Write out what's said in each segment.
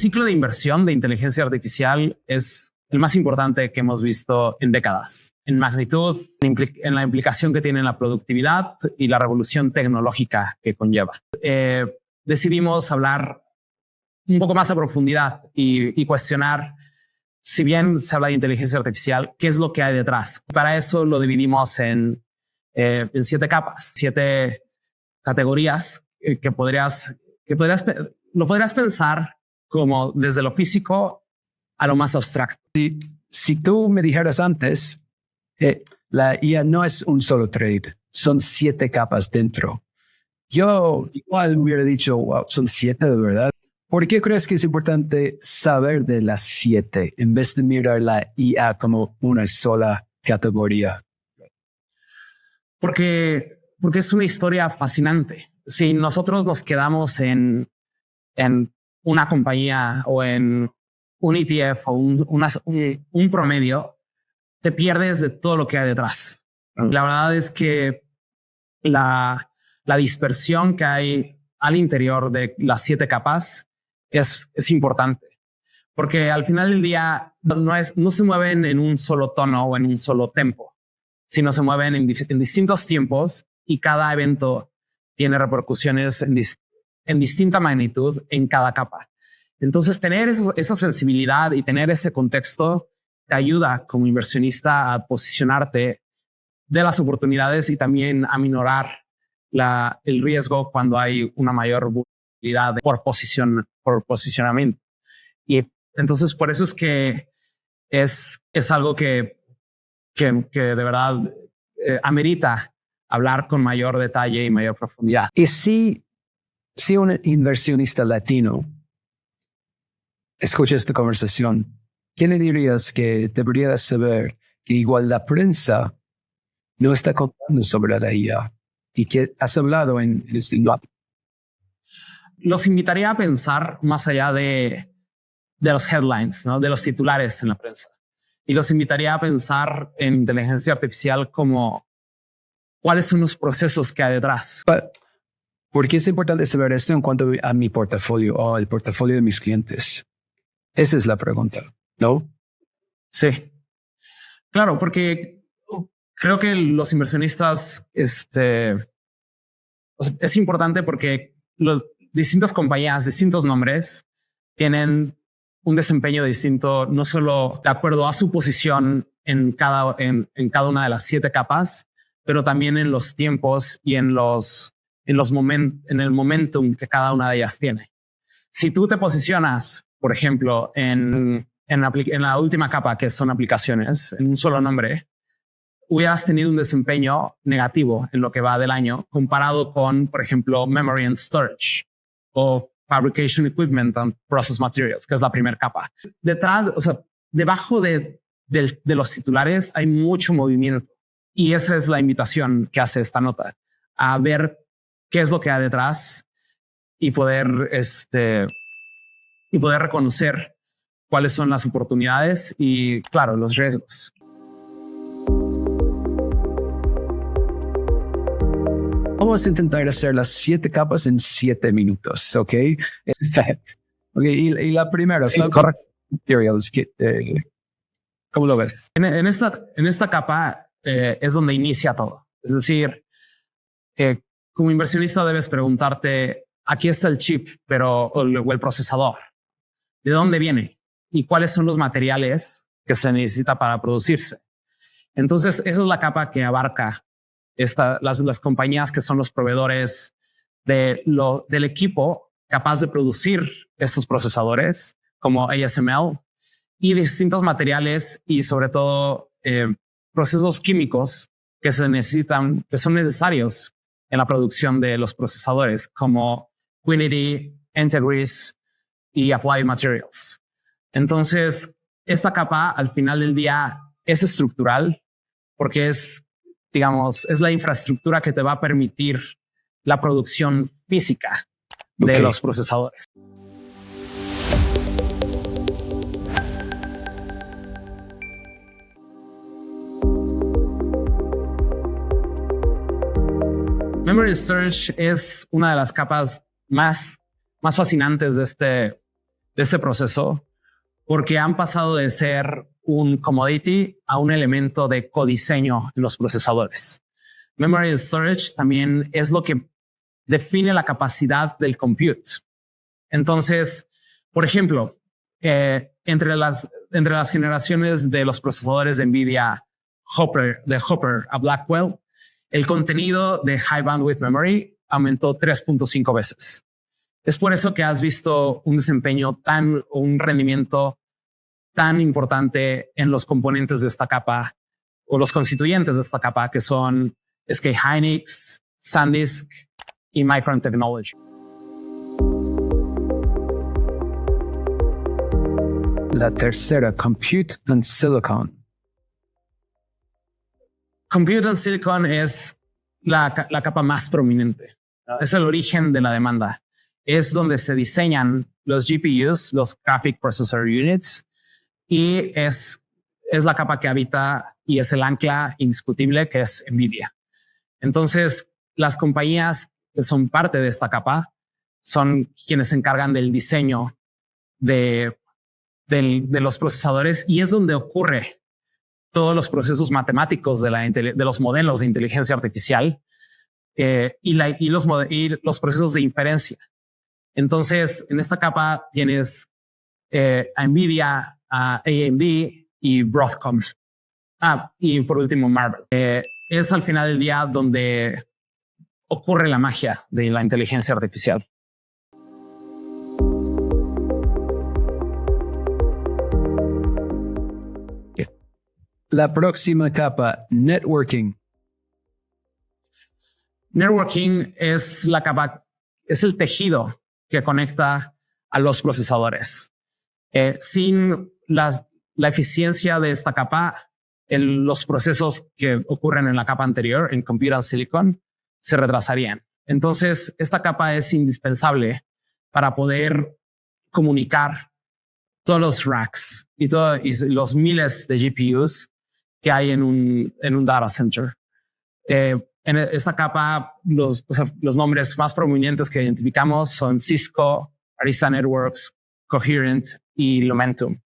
ciclo de inversión de inteligencia artificial es el más importante que hemos visto en décadas, en magnitud, en la implicación que tiene en la productividad y la revolución tecnológica que conlleva. Decidimos hablar un poco más a profundidad y cuestionar, si bien se habla de inteligencia artificial, ¿qué es lo que hay detrás? Para eso lo dividimos en 7 capas, 7 categorías que lo podrías pensar como desde lo físico a lo más abstracto. Si tú me dijeras antes, la IA no es un solo trade, son 7 capas dentro. Yo igual hubiera dicho, wow, son 7 de verdad. ¿Por qué crees que es importante saber de las 7 en vez de mirar la IA como una sola categoría? Porque es una historia fascinante. Si nosotros nos quedamos en una compañía o en un ETF o un promedio, te pierdes de todo lo que hay detrás. La verdad es que la dispersión que hay al interior de las 7 capas es importante, porque al final del día no se mueven en un solo tono o en un solo tempo, sino se mueven en distintos tiempos, y cada evento tiene repercusiones en distinta magnitud en cada capa. Entonces, tener esa sensibilidad y tener ese contexto te ayuda como inversionista a posicionarte de las oportunidades y también a minorar el riesgo cuando hay una mayor vulnerabilidad por posicionamiento. Y entonces, por eso es que es algo que de verdad amerita hablar con mayor detalle y mayor profundidad. Y si un inversionista latino escucha esta conversación, ¿qué le dirías que debería saber que igual la prensa no está contando sobre la IA y que has hablado en este blog? Los invitaría a pensar más allá de los headlines, ¿no? De los titulares en la prensa. Y los invitaría a pensar en inteligencia artificial como cuáles son los procesos que hay detrás. ¿Por qué es importante saber esto en cuanto a mi portafolio o el portafolio de mis clientes? Esa es la pregunta, ¿no? Sí. Claro, porque creo que los inversionistas, es importante porque distintas compañías, distintos nombres, tienen un desempeño distinto, no solo de acuerdo a su posición en cada una de las 7 capas, pero también en los tiempos y en el momentum que cada una de ellas tiene. Si tú te posicionas, por ejemplo, en la última capa, que son aplicaciones, en un solo nombre, hubieras tenido un desempeño negativo en lo que va del año comparado con, por ejemplo, Memory and Storage o Fabrication Equipment and Process Materials, que es la primera capa. Debajo de los titulares hay mucho movimiento, y esa es la invitación que hace esta nota, a ver qué es lo que hay detrás y poder reconocer cuáles son las oportunidades y, claro, los riesgos. Vamos a intentar hacer las 7 capas en 7 minutos, ¿ok? Y la primera, sí, correcto. Materials, ¿cómo lo ves? En esta capa es donde inicia todo. Es decir, como inversionista debes preguntarte, aquí está el chip, o el procesador. ¿De dónde viene? ¿Y cuáles son los materiales que se necesita para producirse? Entonces, esa es la capa que abarca las compañías que son los proveedores del equipo capaz de producir estos procesadores, como ASML, y distintos materiales y sobre todo procesos químicos que son necesarios en la producción de los procesadores, como Qinity, Entegris y Applied Materials. Entonces, esta capa al final del día es estructural porque es la infraestructura que te va a permitir la producción física de los procesadores. Memory Storage es una de las capas más fascinantes de de este proceso porque han pasado de ser un commodity a un elemento de codiseño en los procesadores. Memory storage también es lo que define la capacidad del compute. Entonces, por ejemplo, entre las generaciones de los procesadores de NVIDIA de Hopper a Blackwell, el contenido de High Bandwidth Memory aumentó 3.5 veces. Es por eso que has visto un desempeño un rendimiento tan importante en los componentes de esta capa o los constituyentes de esta capa, que son SK Hynix, SanDisk y Micron Technology. La tercera, Compute and Silicon. Compute and Silicon es la capa más prominente. Es el origen de la demanda. Es donde se diseñan los GPUs, los Graphic Processor Units, y es la capa que habita y es el ancla indiscutible que es NVIDIA. Entonces, las compañías que son parte de esta capa son quienes se encargan del diseño de los procesadores y es donde ocurre todos los procesos matemáticos de los modelos de inteligencia artificial y los procesos de inferencia. Entonces, en esta capa tienes a NVIDIA, a AMD y Broadcom. Y por último, Marvell. Es al final del día donde ocurre la magia de la inteligencia artificial. La próxima capa, Networking. Networking es la capa, es el tejido que conecta a los procesadores. Sin la eficiencia de esta capa, los procesos que ocurren en la capa anterior, en Compute and Silicon, se retrasarían. Entonces, esta capa es indispensable para poder comunicar todos los racks y los miles de GPUs que hay en un data center. En esta capa, los nombres más prominentes que identificamos son Cisco, Arista Networks, Coherent y Lumentum.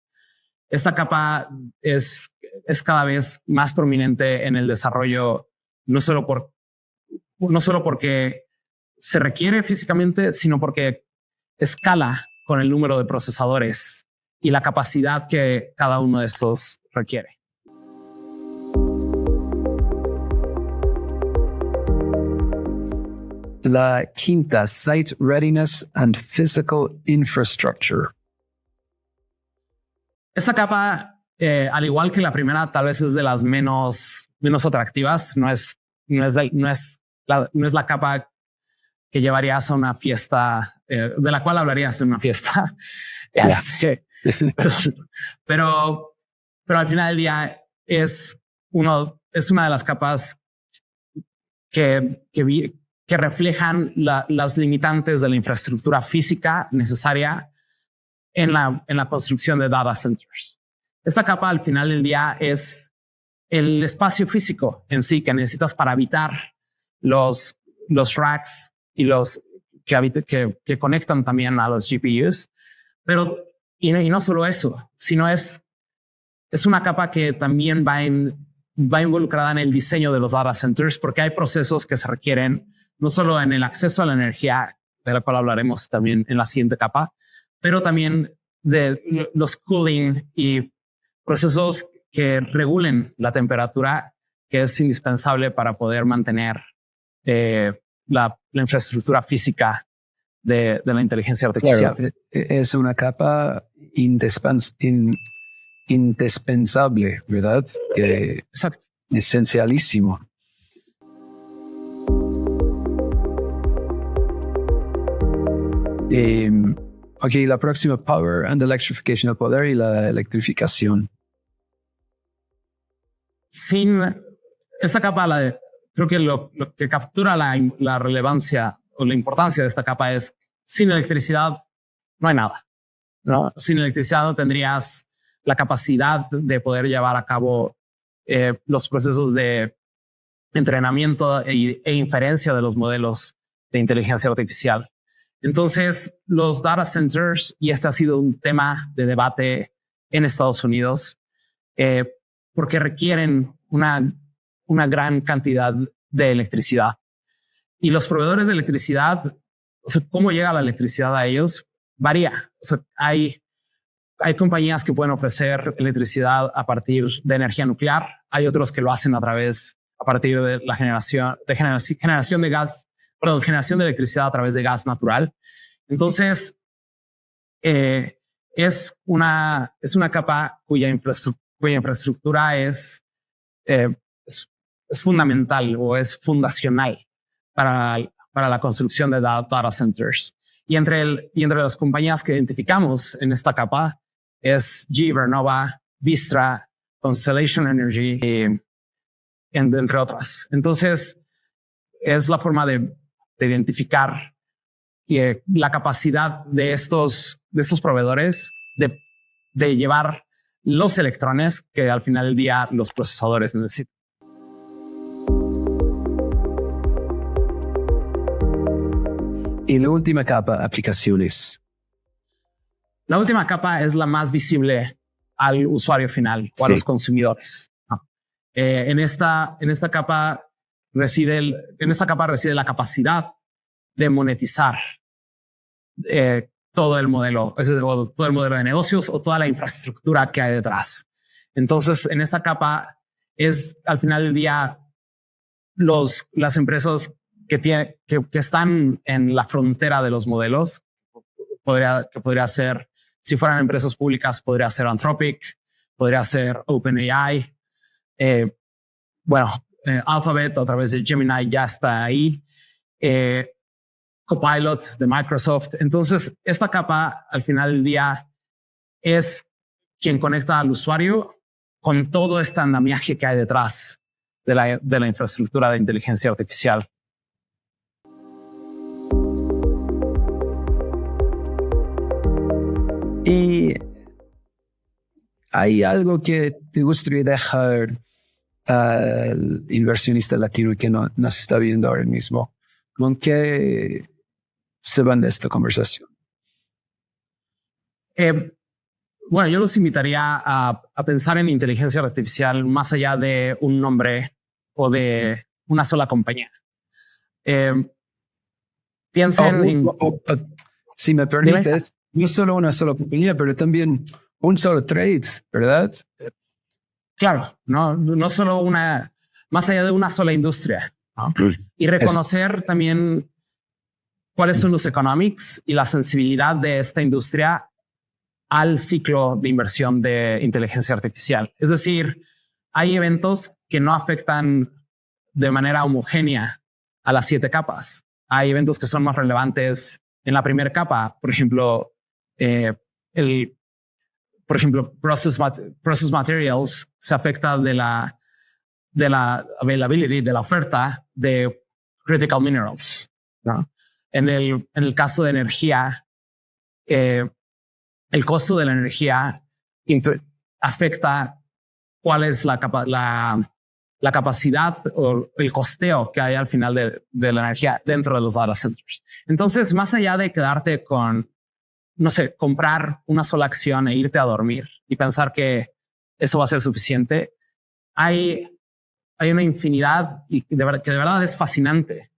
Esta capa es cada vez más prominente en el desarrollo, no solo porque se requiere físicamente, sino porque escala con el número de procesadores y la capacidad que cada uno de estos requiere. La quinta, Site Readiness and Physical Infrastructure. Esta capa, al igual que la primera, tal vez es de las menos atractivas. No es la capa que llevarías a una fiesta, de la cual hablarías en una fiesta. Yeah. Pero al final del día es una de las capas que reflejan las limitantes de la infraestructura física necesaria en la construcción de data centers. Esta capa al final del día es el espacio físico en sí que necesitas para habitar los racks y los que conectan también a los GPUs. Pero y no solo eso, sino es una capa que también va involucrada en el diseño de los data centers, porque hay procesos que se requieren no solo en el acceso a la energía, de la cual hablaremos también en la siguiente capa, pero también de los cooling y procesos que regulen la temperatura, que es indispensable para poder mantener la infraestructura física de la inteligencia artificial. Claro, es una capa indispensable, ¿verdad? Exacto. Esencialísimo. Ok, la próxima, Power and Electrification, el poder y la electrificación. Sin esta capa, creo que lo que captura la relevancia o la importancia de esta capa es: sin electricidad no hay nada, ¿no? Sin electricidad no tendrías la capacidad de poder llevar a cabo los procesos de entrenamiento e inferencia de los modelos de inteligencia artificial. Entonces, los data centers, y este ha sido un tema de debate en Estados Unidos, porque requieren una gran cantidad de electricidad. Y los proveedores de electricidad, o sea, cómo llega la electricidad a ellos, varía. O sea, hay compañías que pueden ofrecer electricidad a partir de energía nuclear. Hay otros que lo hacen a partir de la generación de gas, generación de electricidad a través de gas natural. Entonces, es una capa cuya infraestructura es fundamental o es fundacional para la construcción de data centers. Y entre las compañías que identificamos en esta capa es GE Vernova, Vistra, Constellation Energy, entre otras. Entonces, es la forma de identificar la capacidad de estos proveedores de llevar los electrones que al final del día los procesadores necesitan. Y la última capa, aplicaciones. La última capa es la más visible al usuario final o a los consumidores. En esta capa reside la capacidad de monetizar todo el modelo, todo el modelo de negocios o toda la infraestructura que hay detrás. Entonces, en esta capa es al final del día las empresas que están en la frontera de los modelos. Que podría ser, si fueran empresas públicas, podría ser Anthropic, podría ser OpenAI. Alphabet a través de Gemini ya está ahí. Copilot de Microsoft. Entonces, esta capa al final del día es quien conecta al usuario con todo este andamiaje que hay detrás de la infraestructura de inteligencia artificial. ¿Y hay algo que te gustaría dejar al inversionista latino que nos está viendo ahora mismo? ¿Con qué se van de esta conversación? Yo los invitaría a pensar en inteligencia artificial más allá de un nombre o de una sola compañía. Piensen si me permites, no solo una sola compañía, pero también un solo trade, ¿verdad? Claro, no solo más allá de una sola industria, ¿no? Y reconocer también cuáles son los economics y la sensibilidad de esta industria al ciclo de inversión de inteligencia artificial. Es decir, hay eventos que no afectan de manera homogénea a las 7 capas. Hay eventos que son más relevantes en la primera capa. Por ejemplo, process materials se afecta de la availability, de la oferta de critical minerals, ¿no? En el caso de energía, el costo de la energía afecta cuál es la capacidad o el costeo que hay al final de la energía dentro de los data centers. Entonces, más allá de quedarte con, comprar una sola acción e irte a dormir y pensar que eso va a ser suficiente, hay una infinidad que de verdad es fascinante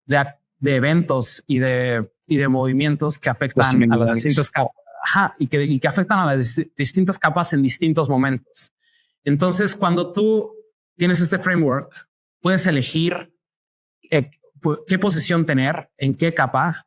de eventos y de movimientos que afectan a las distintas capas. Y que afectan a las distintas capas en distintos momentos. Entonces, cuando tú tienes este framework, puedes elegir qué posición tener, en qué capa,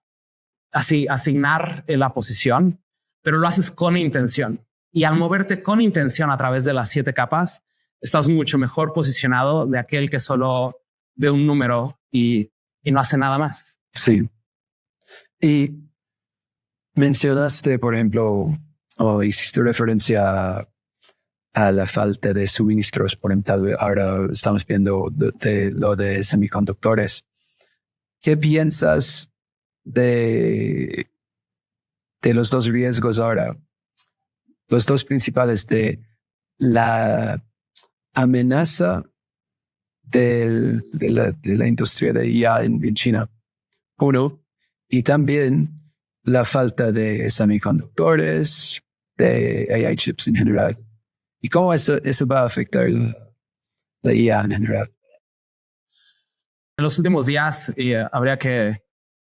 así asignar la posición, pero lo haces con intención. Y al moverte con intención a través de las 7 capas, estás mucho mejor posicionado de aquel que solo ve un número y no hace nada más. Sí. Y mencionaste, por ejemplo, o hiciste referencia a la falta de suministros, por ejemplo, ahora estamos viendo lo de semiconductores. ¿Qué piensas de los dos riesgos ahora? Los dos principales de la amenaza de la industria de IA en China. Uno, y también la falta de semiconductores, de AI chips en general. ¿Y cómo eso va a afectar la IA en general? En los últimos días, habría que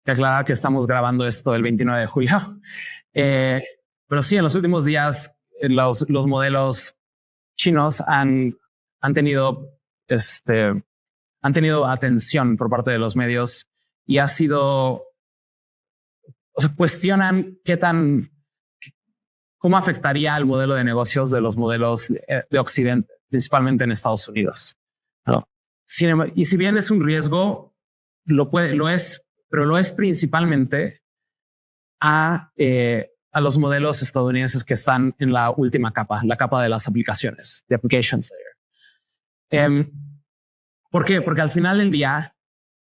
aclarar que estamos grabando esto el 29 de julio. Pero sí, en los últimos días, los modelos chinos han tenido atención por parte de los medios y ha sido, cuestionan cómo afectaría el modelo de negocios de los modelos de Occidente, principalmente en Estados Unidos, ¿no? Y si bien es un riesgo, lo es, pero lo es principalmente a los modelos estadounidenses que están en la última capa, la capa de las aplicaciones, de applications layer. ¿Por qué? Porque al final del día,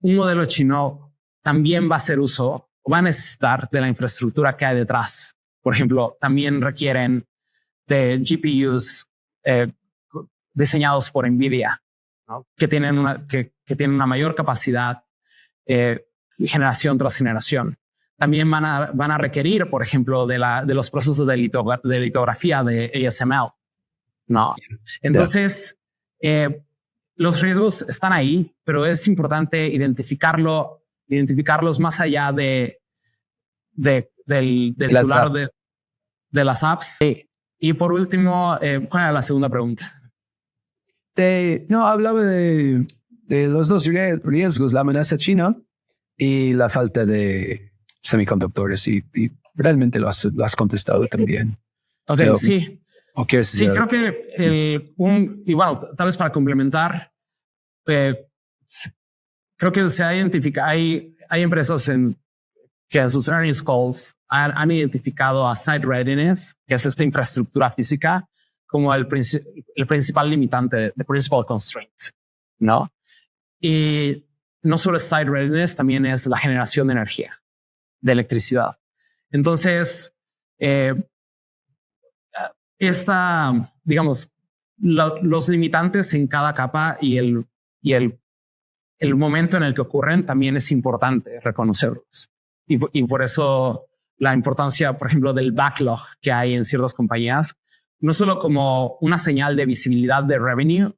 un modelo chino también va a hacer uso, va a necesitar de la infraestructura que hay detrás. Por ejemplo, también requieren de GPUs diseñados por NVIDIA, ¿no? que tienen una mayor capacidad generación tras generación. También van a requerir, por ejemplo, de los procesos de litografía de ASML, ¿no? Entonces, los riesgos están ahí, pero es importante identificarlos más allá del titular de las apps. Sí. Y por último, ¿cuál era la segunda pregunta? Hablaba de los dos riesgos, la amenaza china y la falta de semiconductores, y realmente lo has contestado también. Ok, Pero, sí. Sí, creo que y bueno, tal vez para complementar, creo que se ha identificado, hay empresas que en sus earnings calls han identificado a site readiness, que es esta infraestructura física, como el principal limitante, the principal constraint, ¿no? Y no solo es site readiness, también es la generación de energía, de electricidad. Entonces, digamos, los limitantes en cada capa y el momento en el que ocurren también es importante reconocerlos. Y por eso la importancia, por ejemplo, del backlog que hay en ciertas compañías, no solo como una señal de visibilidad de revenue,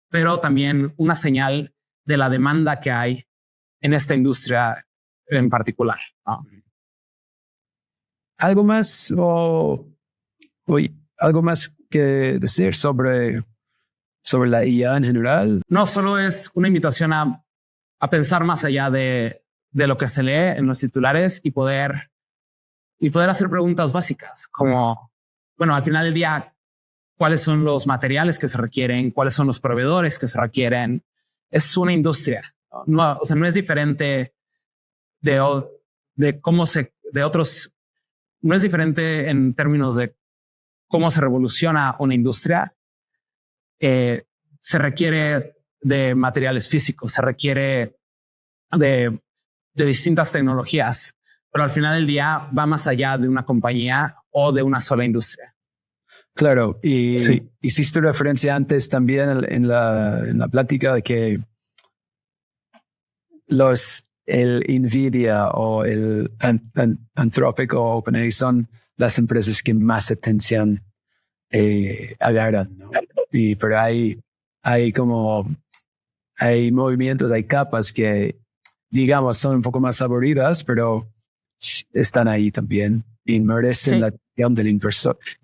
pero también una señal de la demanda que hay en esta industria en particular, ¿no? ¿Algo más algo más que decir sobre la IA en general? No, solo es una invitación a pensar más allá de lo que se lee en los titulares y poder hacer preguntas básicas, como, bueno, al final del día, ¿cuáles son los materiales que se requieren? ¿Cuáles son los proveedores que se requieren? Es una industria, ¿no? O sea, no es diferente de otros, no es diferente en términos de cómo se revoluciona una industria. Se requiere de materiales físicos, se requiere de distintas tecnologías, pero al final del día va más allá de una compañía o de una sola industria. Claro, y sí. Hiciste referencia antes también en la plática de que el NVIDIA o el Anthropic o OpenAI son las empresas que más atención agarran, ¿no? Pero hay movimientos, hay capas que, digamos, son un poco más aburridas, pero están ahí también y merecen la atención del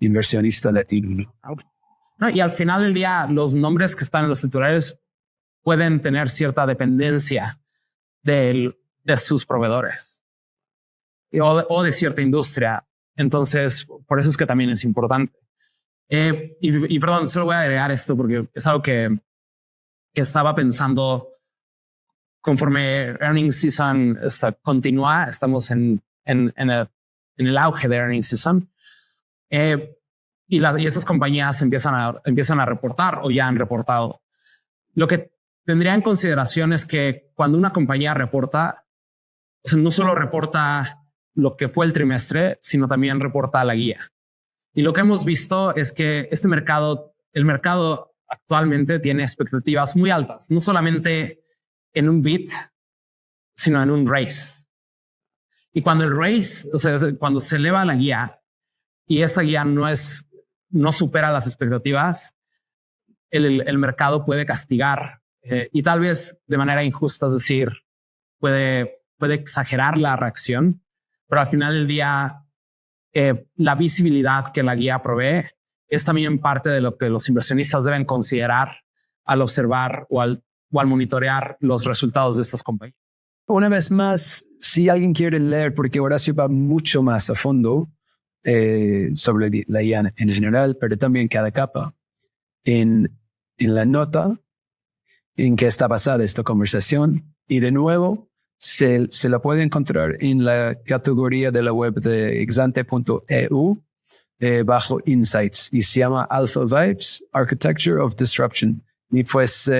inversionista latino, ¿no? No, y al final del día, los nombres que están en los titulares pueden tener cierta dependencia de sus proveedores o de cierta industria. Entonces, por eso es que también es importante. Y perdón, solo voy a agregar esto porque es algo que estaba pensando conforme earnings season continúa. Estamos en el auge de earnings season. Y esas compañías empiezan a reportar o ya han reportado. Lo que tendría en consideración es que cuando una compañía reporta, o sea, no solo reporta lo que fue el trimestre, sino también reporta la guía. Y lo que hemos visto es que el mercado actualmente tiene expectativas muy altas, no solamente en un beat, sino en un raise. Y cuando el raise, o sea, cuando se eleva la guía y esa guía no supera las expectativas, el mercado puede castigar y tal vez de manera injusta, es decir, puede exagerar la reacción, pero al final del día, la visibilidad que la guía provee es también parte de lo que los inversionistas deben considerar al observar o al monitorear los resultados de estas compañías. Una vez más, si alguien quiere leer, porque Horacio va mucho más a fondo sobre la IA en general, pero también cada capa, en la nota en que está basada esta conversación, y de nuevo, se la puede encontrar en la categoría de la web de exante.eu bajo Insights, y se llama Alpha Vibes, Architecture of Disruption. Y pues,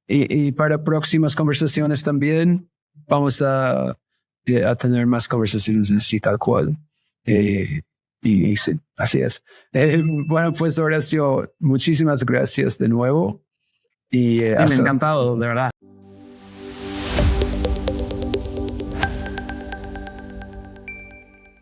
y para próximas conversaciones también vamos a tener más conversaciones así tal cual. Y sí, así es. Bueno, pues Horacio, muchísimas gracias de nuevo. Y me ha encantado, de verdad.